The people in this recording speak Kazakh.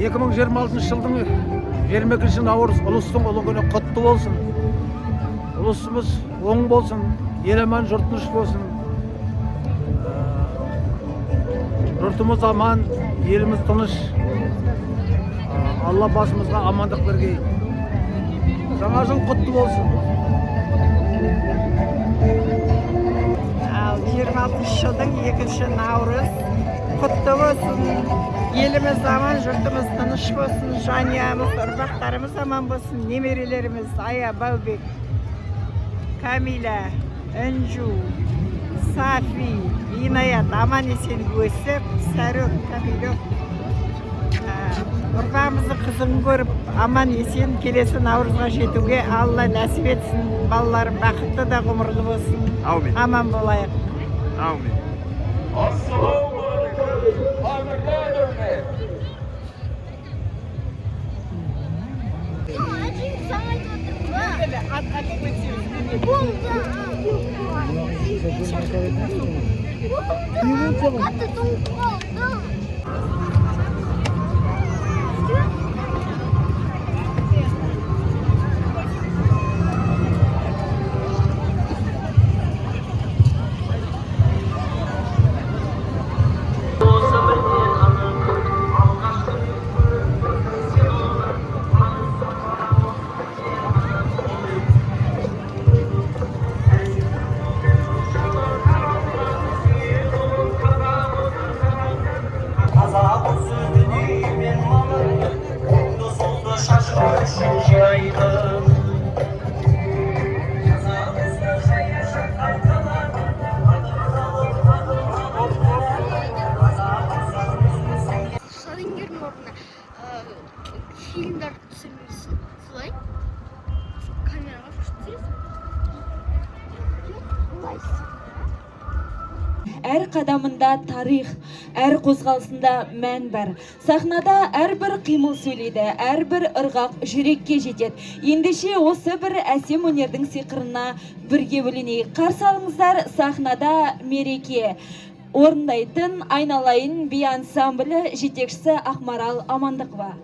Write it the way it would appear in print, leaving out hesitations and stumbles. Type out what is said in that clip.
2026 жылдың 22 наурыз ұлыстың ұлы күні құтты болсын. Ұлысымыз оң болсын, ел аман, жұрт тыныш болсын. Жұртымыз аман, еліміз тыныш. Алла басымызға амандық бергей. Жаңа жыл құтты болсын. 26 жылдың 2 наурыз құтты болсын. Еліміз аман, жұртымыз тыныш болсын. Жанұямыз, ұрпақтарымыз аман болсын. Немерелеріміз Ая, Баубек, Камиля, Інжу, Сафи, Инаят аман есен өсіп, Сәрөк, Камилек ұрпағымыздың қызығын көріп, аман есен келесі наурызға жетуге Алла нәсіп етсін. Балаларым бақытты да ғұмырлы болсын. Аумин. Аман болайық. Аумин. Filmler түсірмейсің, солай? Камераға күштіресің? Әр қадамында тарих, әр қозғалысында мән бар. Сахнада әрбір қимыл сөйлейді, әрбір ырғақ жүрекке жетеді. Ендеше осы бір әсем өнердің сиқырына бірге бөленейік. Қарсы алыңыздар, сахнада мереке орындайтын айналайын би ансамблі жетекшісі Ақмарал Амандықова.